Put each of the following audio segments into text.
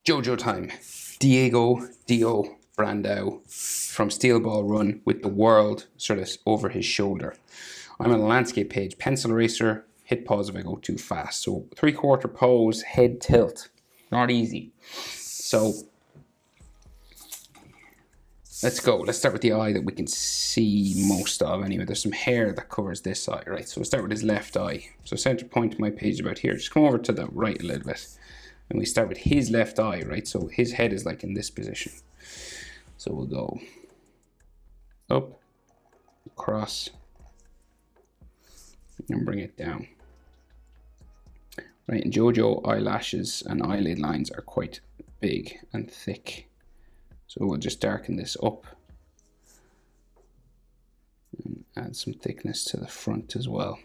JoJo time. Diego Dio Brando from Steel Ball Run with the world sort of over his shoulder. I'm on a landscape page, pencil eraser, hit pause if I go too fast. So 3/4 pose, head tilt. Not easy. So let's go. Let's start with the eye that we can see most of anyway. There's some hair that covers this eye, right? So we'll start with his left eye. So center point of my page is about here. Just come over to the right a little bit. And we start with his left eye, right? So his head is like in this position. So we'll go up, across, and bring it down. Right, in JoJo, eyelashes and eyelid lines are quite big and thick. So we'll just darken this up and add some thickness to the front as well.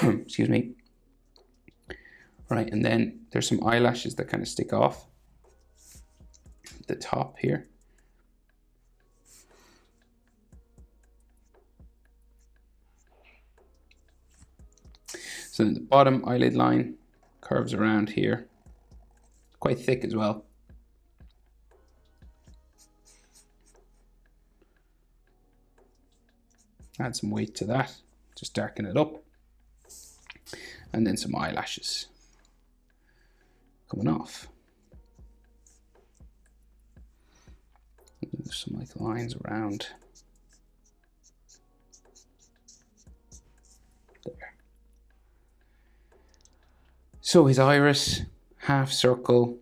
Excuse me. Right, and then there's some eyelashes that kind of stick off the top here. So then the bottom eyelid line curves around here, quite thick as well. Add some weight to that, just darken it up. And then some eyelashes coming off. There's some like lines around there. So his iris, half circle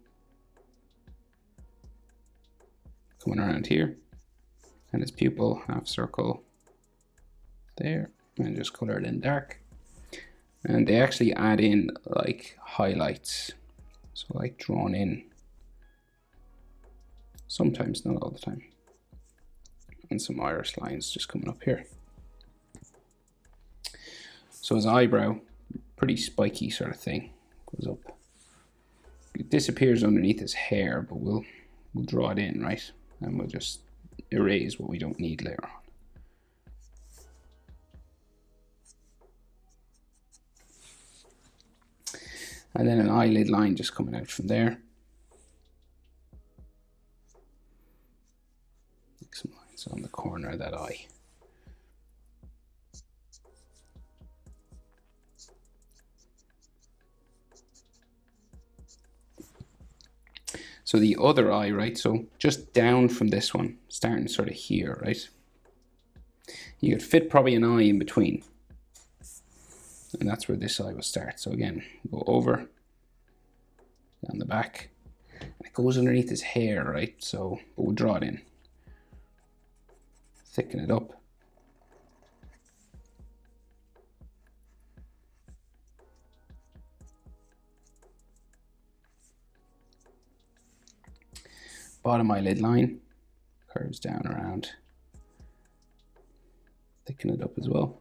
coming around here, and his pupil, half circle there, and just color it in dark. And they actually add in like highlights, so like drawn in, sometimes, not all the time, and some iris lines just coming up here. So his eyebrow, pretty spiky sort of thing, goes up. It disappears underneath his hair, but we'll draw it in, right? And we'll just erase what we don't need later on. And then an eyelid line just coming out from there. Make some lines on the corner of that eye. So the other eye, right? So just down from this one, starting sort of here, right? You could fit probably an eye in between. And that's where this eye will start. So again, go over, down the back, and it goes underneath his hair, right? So, but we'll draw it in, thicken it up. Bottom eyelid line, curves down around, thicken it up as well.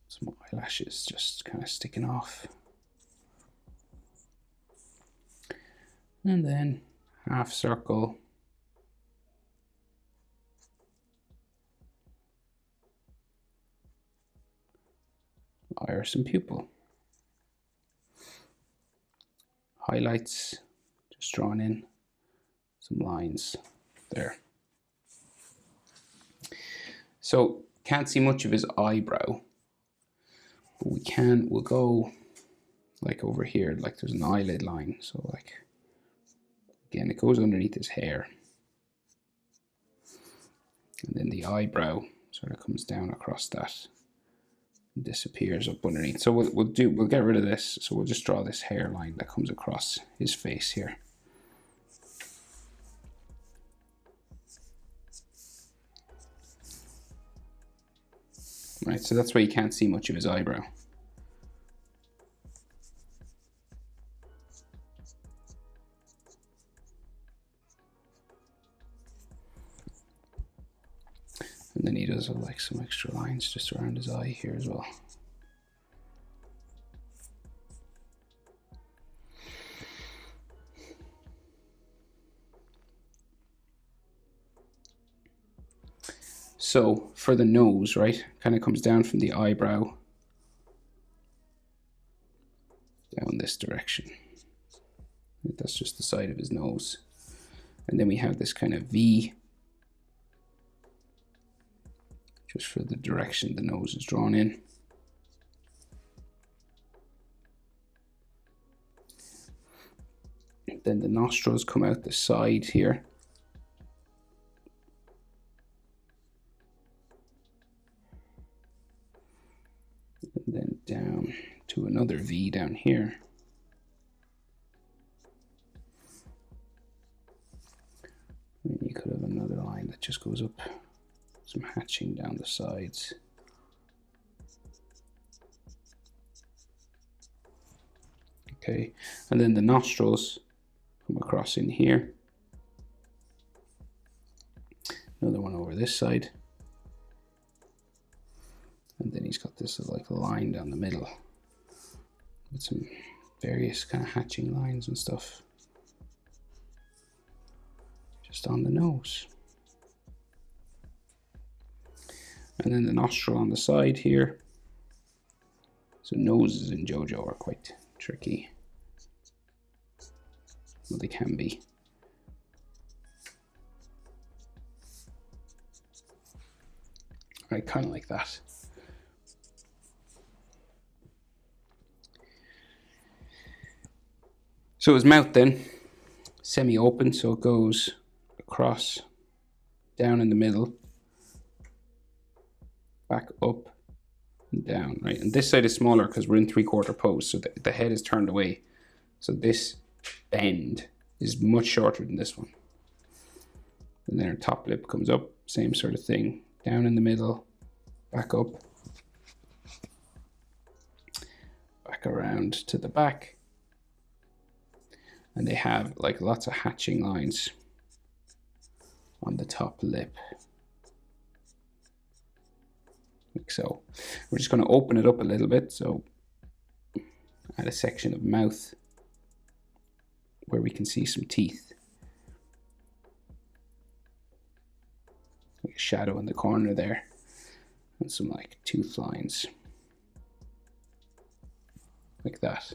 Some eyelashes just kind of sticking off. And then half circle. Iris and pupil. Highlights just drawn in. Some lines there. So can't see much of his eyebrow. But we'll go like over here, like there's an eyelid line. So like, again, it goes underneath his hair. And then the eyebrow sort of comes down across that and disappears up underneath. So we'll get rid of this. So we'll just draw this hairline that comes across his face here. Right, so that's why you can't see much of his eyebrow. And then he does like some extra lines just around his eye here as well. So for the nose, right, kind of comes down from the eyebrow down this direction. That's just the side of his nose. And then we have this kind of V, just for the direction the nose is drawn in. Then the nostrils come out the side here. And then down to another V down here. And you could have another line that just goes up, some hatching down the sides. Okay, and then the nostrils come across in here. Another one over this side. And then he's got this like line down the middle with some various kind of hatching lines and stuff just on the nose. And then the nostril on the side here. So noses in JoJo are quite tricky. Well, they can be. Right, kind of like that. So his mouth then, semi-open, so it goes across, down in the middle, back up and down, right? And this side is smaller because we're in 3/4 pose, so the head is turned away. So this bend is much shorter than this one. And then our top lip comes up, same sort of thing, down in the middle, back up, back around to the back. And they have like lots of hatching lines on the top lip. Like so. We're just going to open it up a little bit. So add a section of mouth where we can see some teeth. Like a shadow in the corner there. And some like tooth lines. Like that.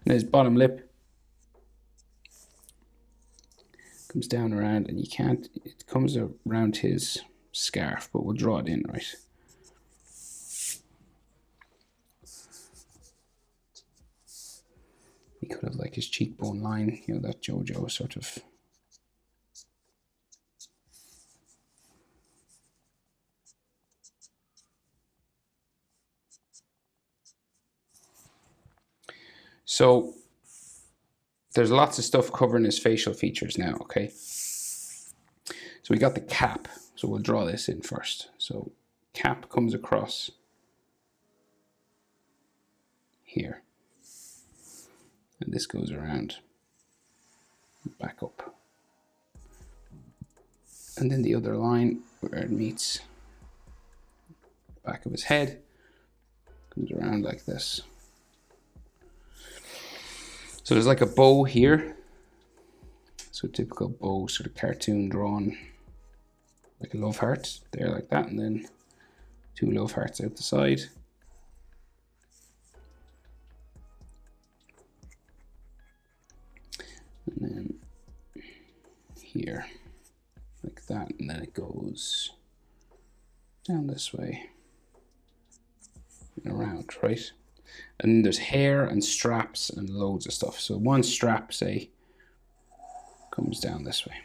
And his bottom lip comes down around, and you can't, it comes around his scarf, but we'll draw it in, right? He could have like his cheekbone line, you know, that JoJo sort of. So there's lots of stuff covering his facial features now, okay? So we got the cap, so we'll draw this in first. So cap comes across here. And this goes around, back up. And then the other line where it meets the back of his head comes around like this. So there's like a bow here. So typical bow, sort of cartoon drawn, like a love heart there like that, and then 2 love hearts out the side. And then here, like that, and then it goes down this way and around, right? And then there's hair and straps and loads of stuff. So one strap, say, comes down this way.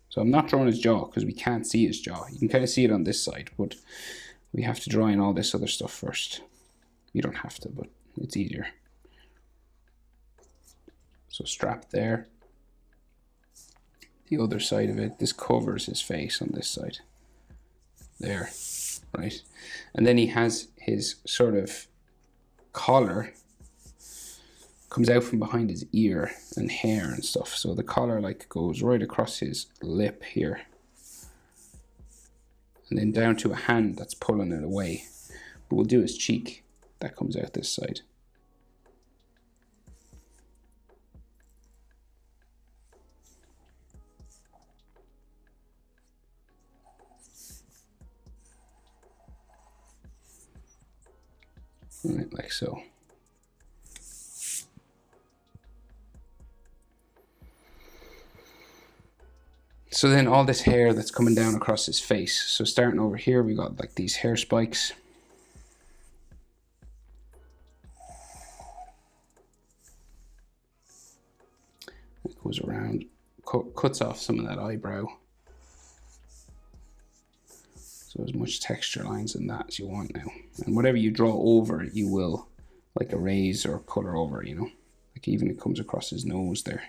So I'm not drawing his jaw because we can't see his jaw. You can kind of see it on this side, but we have to draw in all this other stuff first. You don't have to, but it's easier. So strap there. The other side of it, this covers his face on this side. There, right? And then he has his sort of collar comes out from behind his ear and hair and stuff. So the collar like goes right across his lip here. And then down to a hand that's pulling it away. But we'll do his cheek. That comes out this side. Right, like so. So then all this hair that's coming down across his face. So starting over here, we got like these hair spikes. It goes around, cuts off some of that eyebrow. So as much texture lines in that as you want now. And whatever you draw over, you will like erase or color over, you know. Like even it comes across his nose there.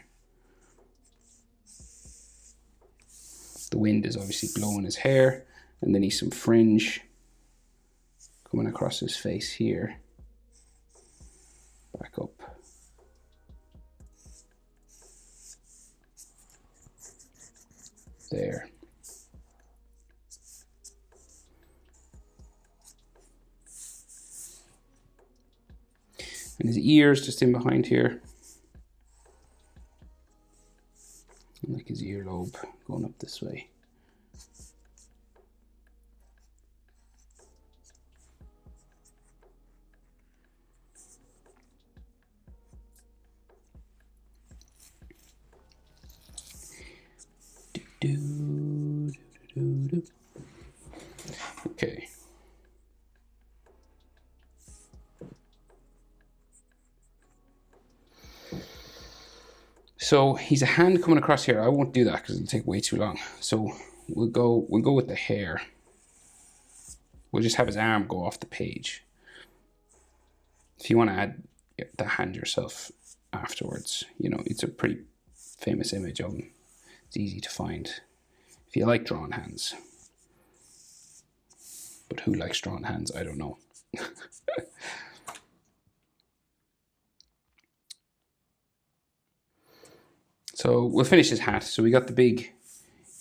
The wind is obviously blowing his hair, and then he's some fringe coming across his face here. Back up. There. And his ears just in behind here. And like his earlobe going up this way. Okay. So he's a hand coming across here. I won't do that because it'll take way too long. So we'll go with the hair. We'll just have his arm go off the page. If you want to add the hand yourself afterwards, you know, it's a pretty famous image of him. It's easy to find if you like drawn hands. But who likes drawn hands? I don't know. So we'll finish his hat. So we got the big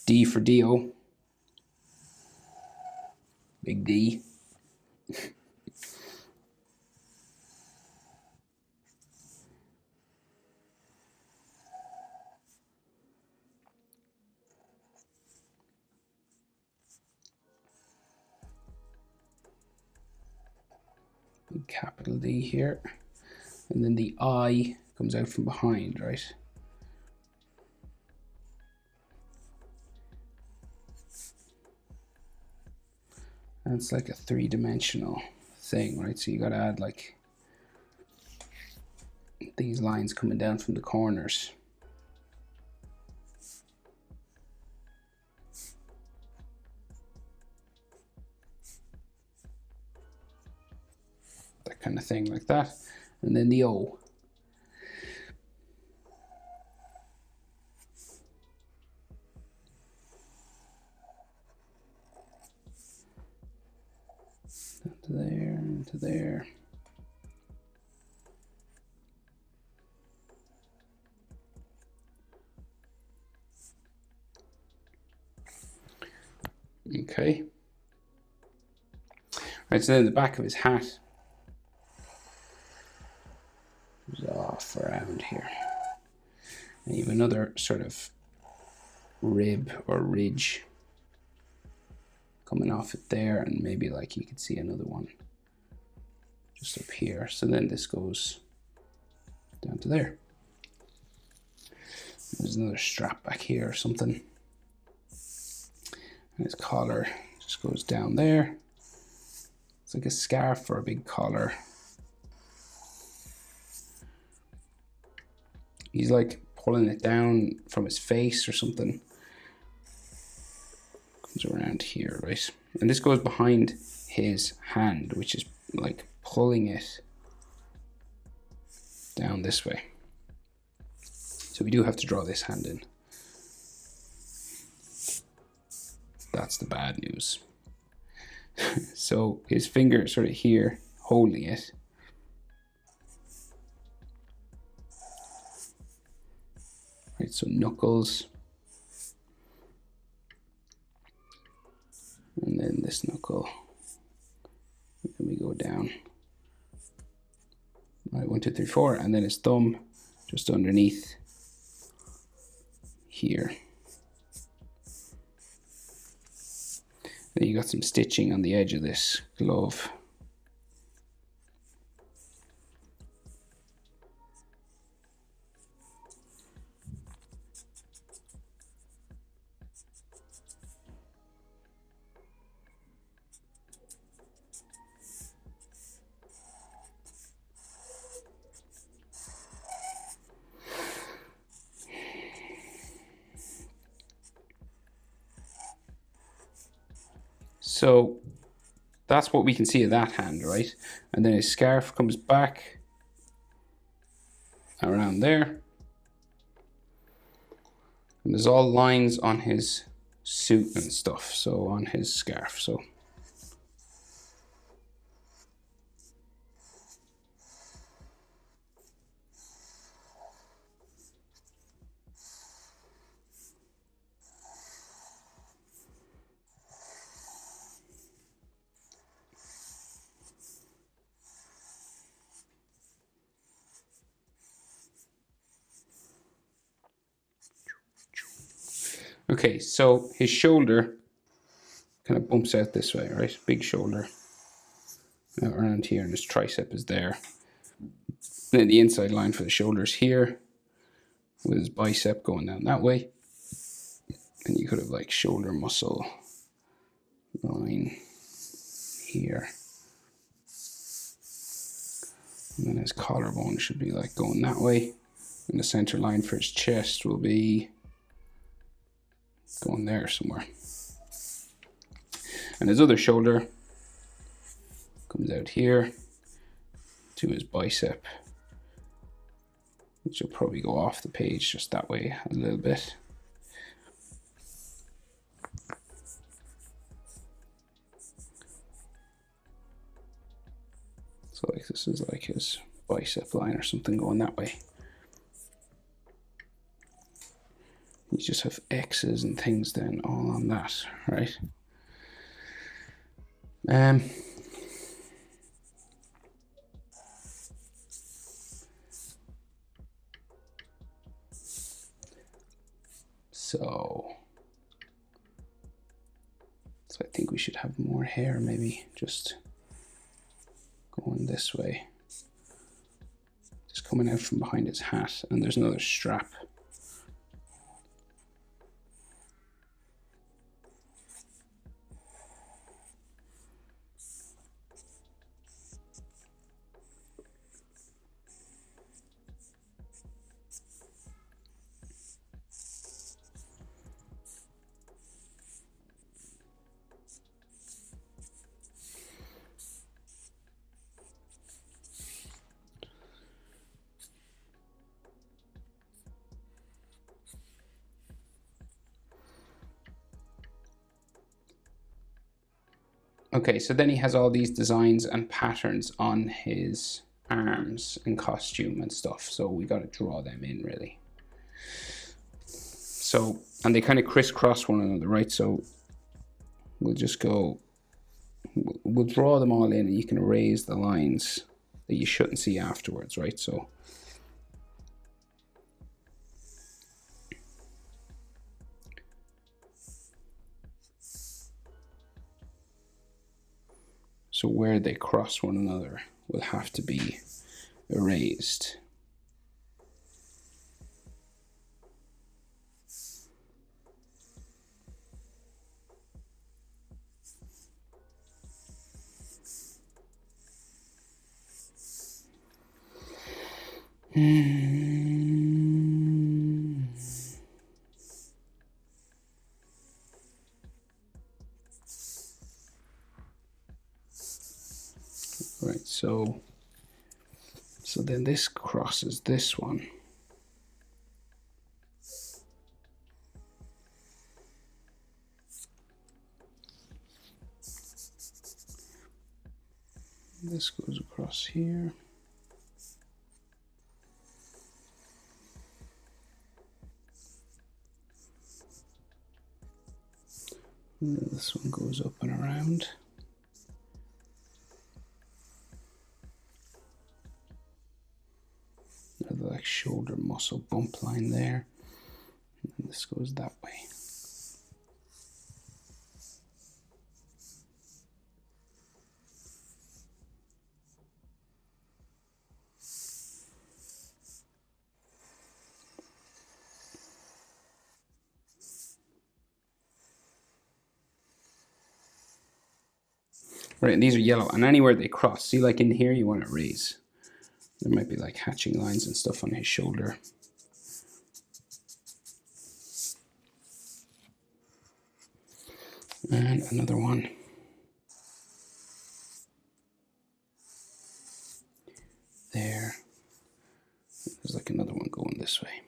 D for Dio. Big D. Big capital D here. And then the I comes out from behind, right? And it's like a three-dimensional thing, right? So you got to add like these lines coming down from the corners. That kind of thing, like that. And then the O. Into there, into there. Okay. Right, so then the back of his hat is off around here. And you have another sort of rib or ridge coming off it there, and maybe like you could see another one just up here. So then this goes down to there. There's another strap back here or something. And his collar just goes down there. It's like a scarf or a big collar. He's like pulling it down from his face or something. Comes around here, right? And this goes behind his hand, which is like pulling it down this way. So we do have to draw this hand in. That's the bad news. So his finger sort of here holding it. Right, so knuckles. And then this knuckle. And then we go down. Right, 1, 2, 3, 4. And then his thumb just underneath here. Then you got some stitching on the edge of this glove. So that's what we can see of that hand, right? And then his scarf comes back around there. And there's all lines on his suit and stuff, so on his scarf. So okay, so his shoulder kind of bumps out this way, right? Big shoulder out around here, and his tricep is there. And then the inside line for the shoulder is here, with his bicep going down that way. And you could have like shoulder muscle line here. And then his collarbone should be like going that way. And the center line for his chest will be going there somewhere. And his other shoulder comes out here to his bicep, which will probably go off the page just that way a little bit. So like this is like his bicep line or something going that way. You just have X's and things then all on that, right? So I think we should have more hair, maybe just going this way. Just coming out from behind his hat, and there's another strap. Okay, so then he has all these designs and patterns on his arms and costume and stuff. So we got to draw them in really. So, and they kind of crisscross one another, right? So we'll just go, we'll draw them all in, and you can erase the lines that you shouldn't see afterwards, right? So where they cross one another will have to be erased. Right, so then this crosses this one. This goes across here. And then this one goes up and around. Another like shoulder muscle bump line there. And this goes that way. Right, and these are yellow, and anywhere they cross, see like in here you want to erase. There might be like hatching lines and stuff on his shoulder. And another one. this way.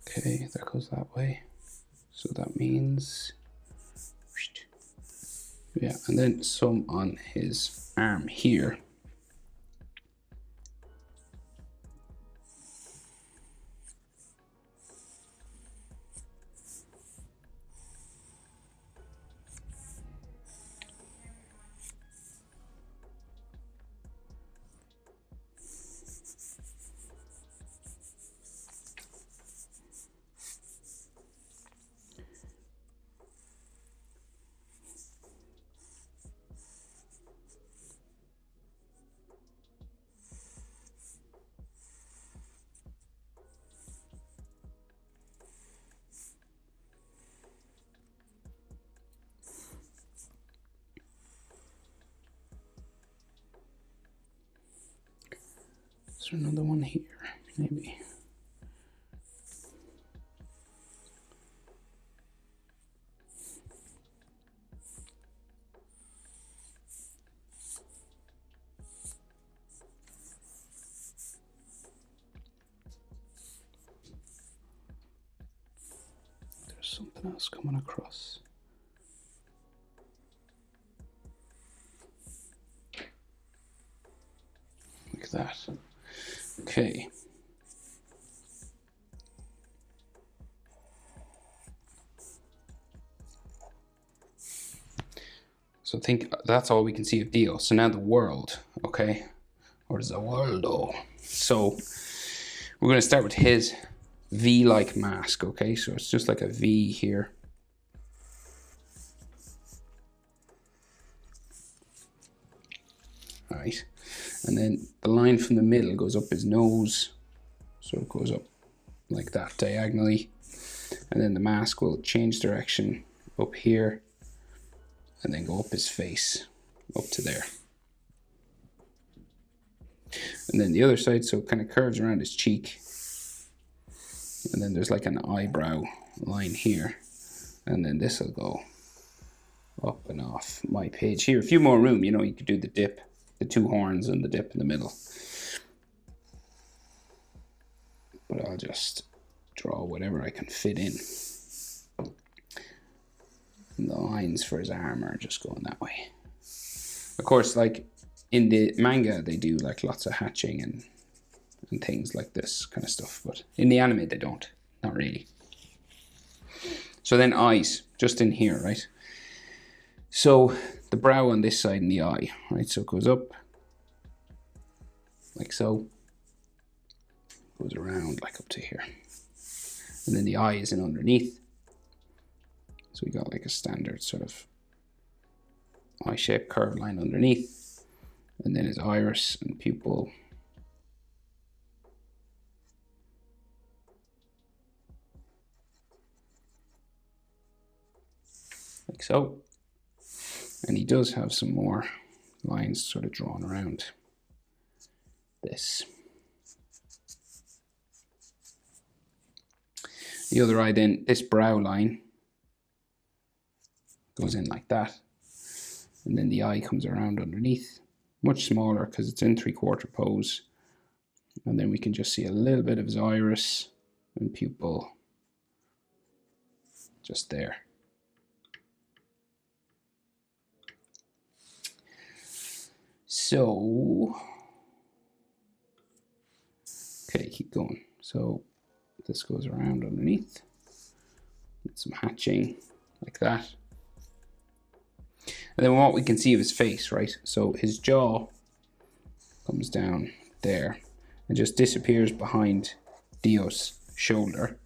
Okay, that goes that way. So that means, yeah, and then some on his arm here. Is there another one here? Maybe. There's something else coming across. Like that. Okay. So I think that's all we can see of Dio. So now the world, okay? Or is the worldo? So we're going to start with his V-like mask, okay? So it's just like a V here. All right. And then the line from the middle goes up his nose. So it goes up like that diagonally. And then the mask will change direction up here and then go up his face, up to there. And then the other side, so it kind of curves around his cheek. And then there's like an eyebrow line here. And then this will go up and off my page here. A few more room, you know, you could do the dip, the two horns and the dip in the middle. But I'll just draw whatever I can fit in. And the lines for his arm are just going that way. Of course, like in the manga, they do like lots of hatching and things like this kind of stuff. But in the anime, they don't. Not really. So then eyes, just in here, right? So the brow on this side and the eye, right? So it goes up, like so. Goes around like up to here. And then the eye is in underneath. So we got like a standard sort of eye-shaped curved line underneath. And then his iris and pupil. Like so. And he does have some more lines sort of drawn around this. The other eye then, this brow line goes in like that. And then the eye comes around underneath, much smaller because it's in 3/4 pose. And then we can just see a little bit of his iris and pupil just there. So, okay, keep going. So this goes around underneath. Get some hatching like that. And then what we can see of his face, right? So his jaw comes down there and just disappears behind Dio's shoulder.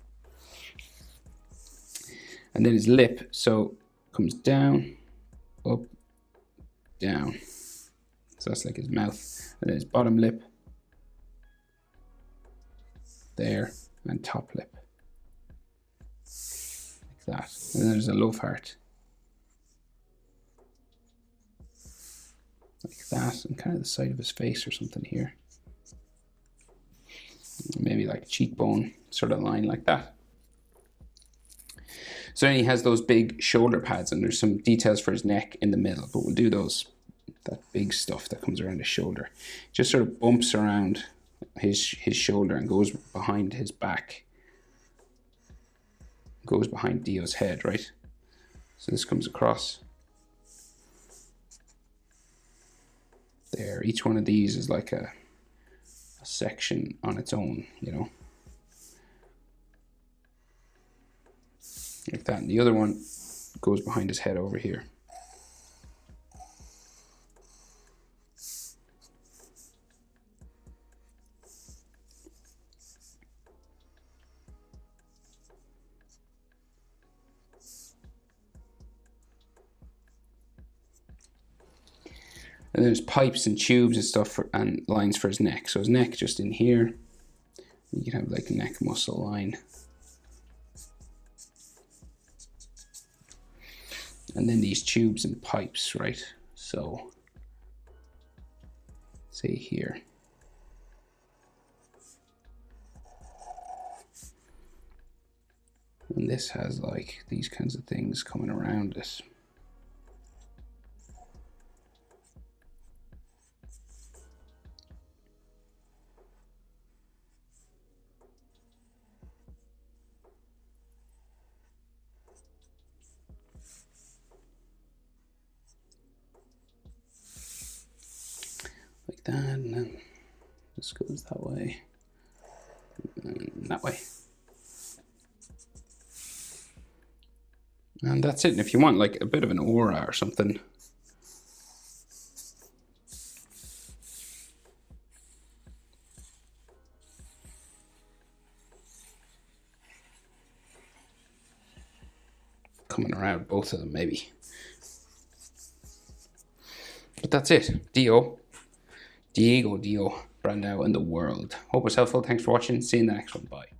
And then his lip, so comes down, up, down. So that's like his mouth. And then his bottom lip, there, and top lip. Like that. And then there's a love heart. Like that, and kind of the side of his face or something here. Maybe like a cheekbone sort of line like that. So then he has those big shoulder pads, and there's some details for his neck in the middle, but we'll do those that big stuff that comes around his shoulder. Just sort of bumps around his shoulder and goes behind his back. Goes behind Dio's head, right? So this comes across. There, each one of these is like a section on its own, you know. Like that. And the other one goes behind his head over here. And there's pipes and tubes and stuff and lines for his neck. So his neck just in here. You can have like a neck muscle line. And then these tubes and pipes, right? So, say here. And this has like these kinds of things coming around it. Like that, and then this goes that way, and that way. And that's it. And if you want like a bit of an aura or something, coming around both of them maybe. But that's it. Diego, Brando, and the world. Hope it's helpful. Thanks for watching. See you in the next one. Bye.